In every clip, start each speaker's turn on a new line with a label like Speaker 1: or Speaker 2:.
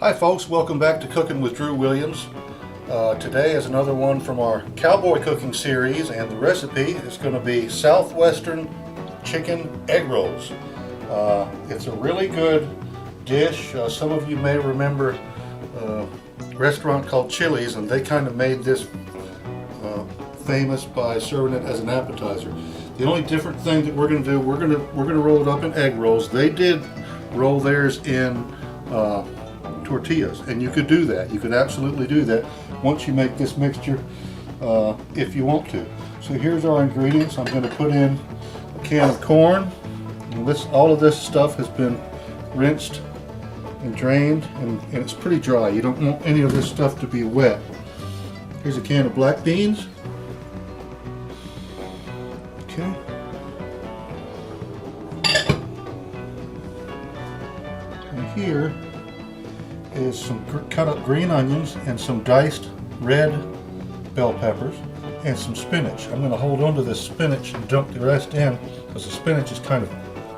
Speaker 1: Hi folks, welcome back to Cooking with Drew Williams. Today is another one from our Cowboy Cooking series, and the recipe is going to be Southwestern chicken egg rolls. It's a really good dish. Some of you may remember a restaurant called Chili's, and they kind of made this famous by serving it as an appetizer. The only different thing that we're going to do, we're going to roll it up in egg rolls. They did roll theirs in tortillas, and you could do that. You could absolutely do that once you make this mixture if you want to. So here's our ingredients. I'm going to put in a can of corn. And all of this stuff has been rinsed and drained, and it's pretty dry. You don't want any of this stuff to be wet. Here's a can of black beans. Okay. And here is some cut up green onions and some diced red bell peppers and some spinach. I'm going to hold on to this spinach and dump the rest in because the spinach is kind of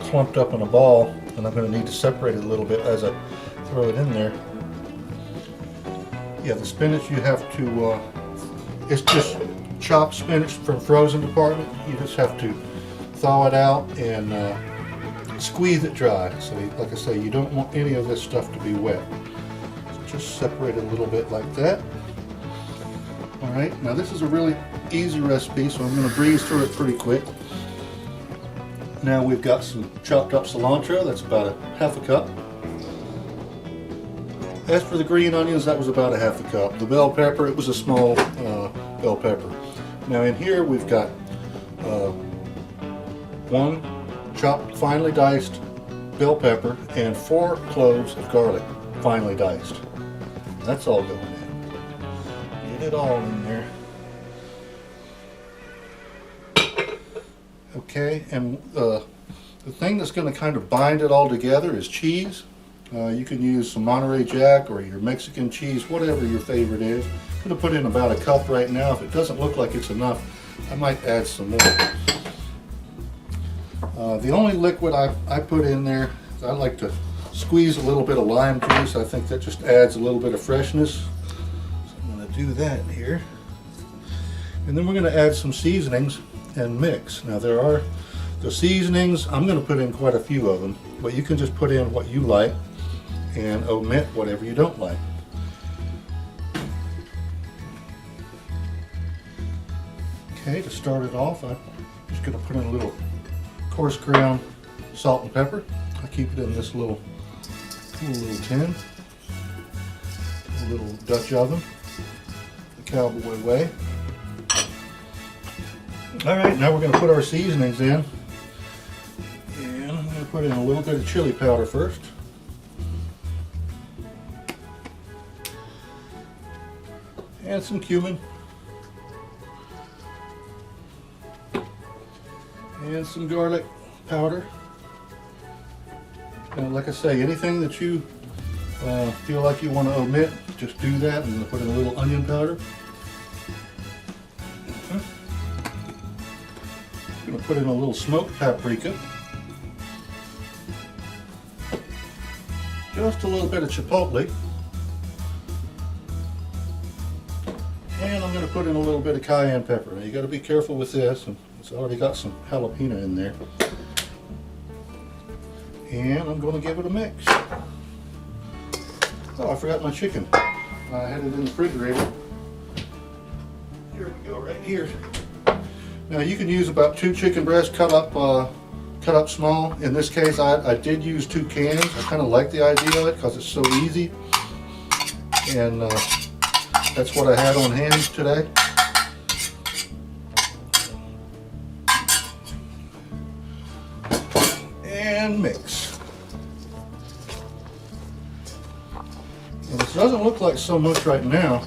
Speaker 1: clumped up in a ball, and I'm going to need to separate it a little bit as I throw it in there. Yeah, the spinach you have to, it's just chopped spinach from frozen department. You just have to thaw it out and squeeze it dry. So like I say, you don't want any of this stuff to be wet. Just separate it a little bit like that. Alright, now this is a really easy recipe, so I'm going to breeze through it pretty quick. Now we've got some chopped up cilantro, that's about a half a cup. As for the green onions, that was about a half a cup. The bell pepper, it was a small bell pepper. Now in here we've got one chopped finely diced bell pepper and 4 cloves of garlic, finely diced. That's all going in. Get it all in there. Okay, and the thing that's going to kind of bind it all together is cheese. You can use some Monterey Jack or your Mexican cheese, whatever your favorite is. I'm going to put in about a cup right now. If it doesn't look like it's enough, I might add some more. The only liquid I put in there, I like to squeeze a little bit of lime juice. I think that just adds a little bit of freshness. So I'm going to do that here. And then we're going to add some seasonings and mix. Now there are the seasonings, I'm going to put in quite a few of them, but you can just put in what you like and omit whatever you don't like. Okay, to start it off, I'm just going to put in a little coarse ground salt and pepper. I keep it in this little cool little tin, a little Dutch oven, the Cowboy way. Alright, now we're going to put our seasonings in, and I'm going to put in a little bit of chili powder first. And some cumin. And some garlic powder. And like I say, anything that you feel like you want to omit, just do that. I'm going to put in a little onion powder. I'm going to put in a little smoked paprika. Just a little bit of chipotle. And I'm going to put in a little bit of cayenne pepper. Now you got to be careful with this. It's already got some jalapeno in there. And I'm going to give it a mix. Oh, I forgot my chicken. I had it in the refrigerator. Here we go, right here. Now you can use about 2 chicken breasts cut up small. In this case, I did use 2 cans. I kind of like the idea of it because it's so easy. And that's what I had on hand today. And mix. And this doesn't look like so much right now,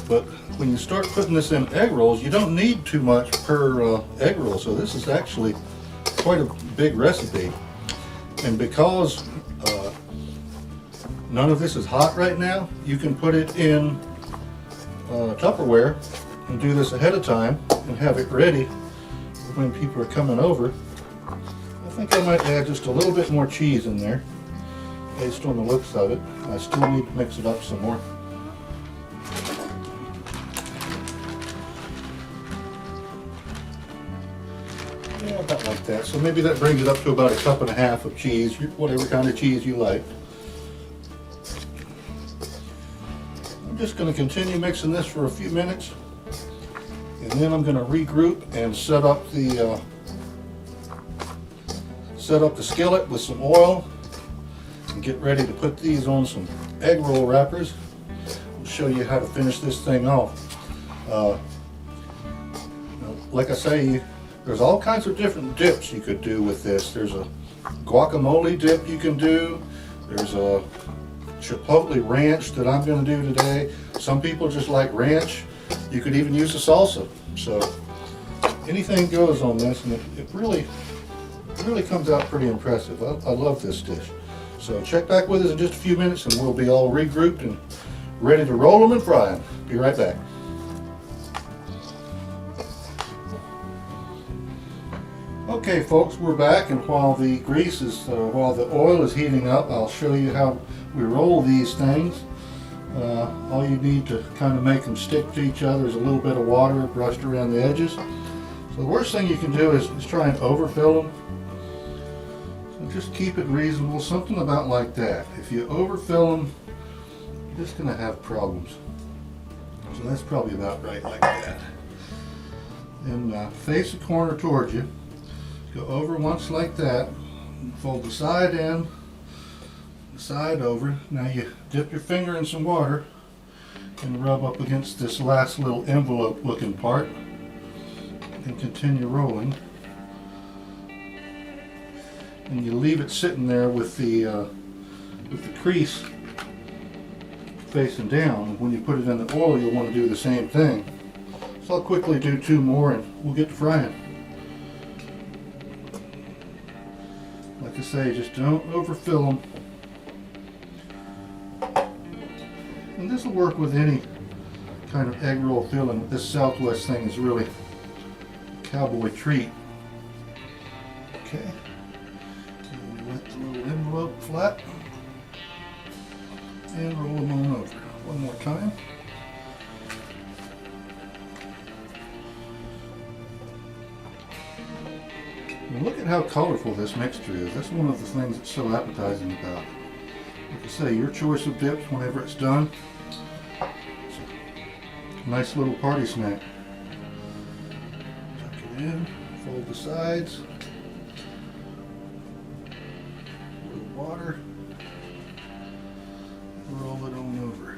Speaker 1: but when you start putting this in egg rolls, you don't need too much per egg roll. So this is actually quite a big recipe. And because none of this is hot right now, you can put it in Tupperware and do this ahead of time and have it ready when people are coming over. I think I might add just a little bit more cheese in there. based on the looks of it. I still need to mix it up some more. Yeah, about like that. So maybe that brings it up to about 1.5 cups of cheese, whatever kind of cheese you like. I'm just going to continue mixing this for a few minutes, and then I'm going to regroup and set up the skillet with some oil and get ready to put these on some egg roll wrappers. I'll show you how to finish this thing off. Like I say, there's all kinds of different dips you could do with this. There's a guacamole dip you can do. There's a Chipotle Ranch that I'm going to do today. Some people just like ranch. You could even use a salsa. So anything goes on this, and it really comes out pretty impressive. I love this dish. So check back with us in just a few minutes, and we'll be all regrouped and ready to roll them and fry them. Be right back. Okay, folks, we're back, and while the oil is heating up, I'll show you how we roll these things. All you need to kind of make them stick to each other is a little bit of water brushed around the edges. So the worst thing you can do is try and overfill them. So just keep it reasonable, something about like that. If you overfill them, you're just going to have problems. So that's probably about right like that. Then face the corner towards you. Go over once like that, fold the side in, the side over. Now you dip your finger in some water and rub up against this last little envelope looking part and continue rolling. And you leave it sitting there with the crease facing down. When you put it in the oil, you'll want to do the same thing. So I'll quickly do 2 more and we'll get to frying. Like I say, just don't overfill them. And this will work with any kind of egg roll filling. This Southwest thing is really a cowboy treat. Okay, and we let the little envelope flat and roll them on over. One more time. And look at how colorful this mixture is. That's one of the things that's so appetizing about it. Like I say, your choice of dips whenever it's done. It's a nice little party snack. Tuck it in, fold the sides, a little water, roll it on over.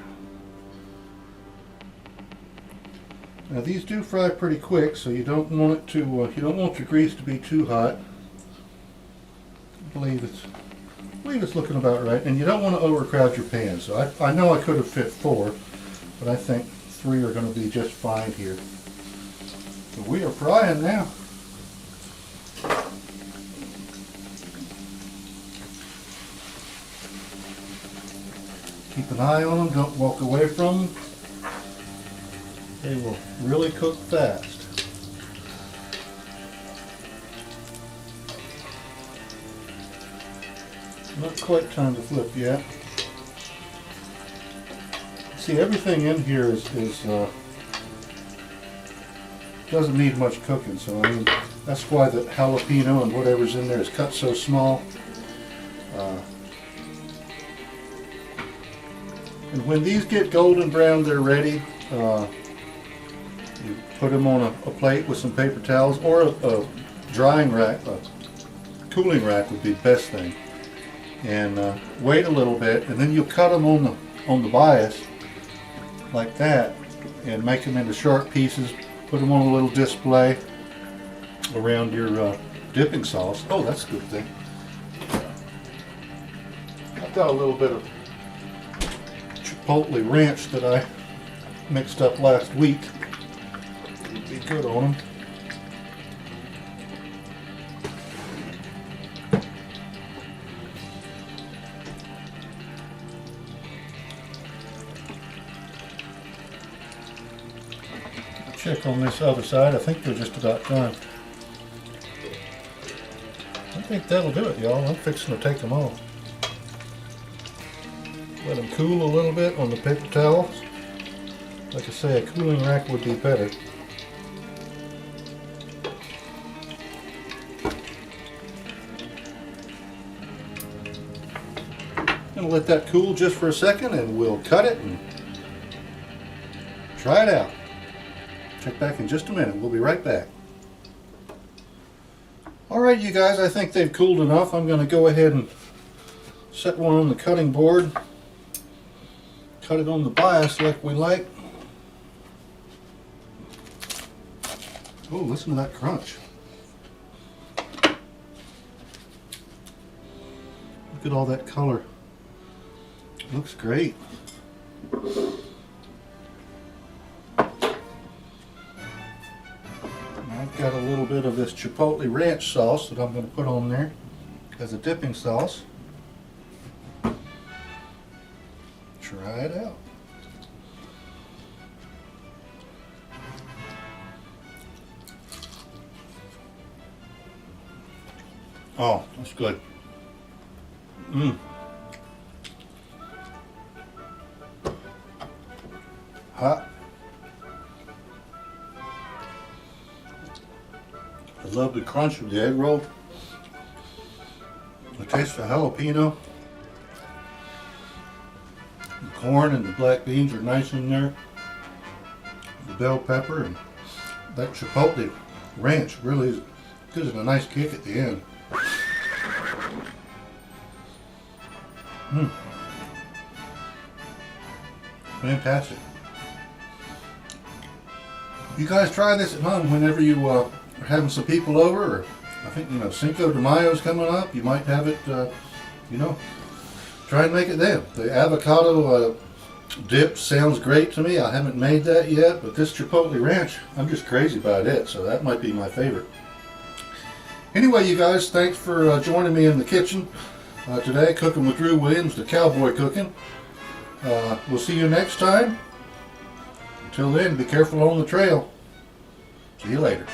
Speaker 1: Now these do fry pretty quick, so you don't want it to. You don't want your grease to be too hot. I believe it's looking about right, and you don't want to overcrowd your pan. So I know I could have fit 4, but I think 3 are going to be just fine here. So we are frying now. Keep an eye on them. Don't walk away from them. They will really cook fast. Not quite time to flip yet. See, everything in here is doesn't need much cooking. So I mean, that's why the jalapeno and whatever's in there is cut so small. And when these get golden brown, they're ready. You put them on a plate with some paper towels, or a drying rack, a cooling rack would be the best thing. And wait a little bit, and then you cut them on the bias like that, and make them into sharp pieces. Put them on a little display around your dipping sauce. Oh, that's a good thing. I've got a little bit of Chipotle Ranch that I mixed up last week. It'd be good on them. Check on this other side. I think they're just about done. I think that'll do it, y'all. I'm fixing to take them off. Let them cool a little bit on the paper towels. Like I say, a cooling rack would be better. Gonna let that cool just for a second and we'll cut it and try it out. Check back in just a minute. We'll be right back. Alright you guys, I think they've cooled enough. I'm going to go ahead and set one on the cutting board. Cut it on the bias like we like. Oh, listen to that crunch. Look at all that color. Looks great. I've got a little bit of this Chipotle Ranch sauce that I'm going to put on there as a dipping sauce. Try it out. Oh, that's good. Hot. I love the crunch of the egg roll. The taste of jalapeno. The corn and the black beans are nice in there. The bell pepper and that Chipotle Ranch really gives it a nice kick at the end. Fantastic. You guys try this at home whenever you are having some people over, or I think, you know, Cinco de Mayo is coming up. You might have it, you know, try and make it then. The avocado dip sounds great to me. I haven't made that yet, but this Chipotle Ranch, I'm just crazy about it, so that might be my favorite. Anyway, you guys, thanks for joining me in the kitchen today, cooking with Drew Williams, the Cowboy Cooking. We'll see you next time. Until then, be careful on the trail. See you later.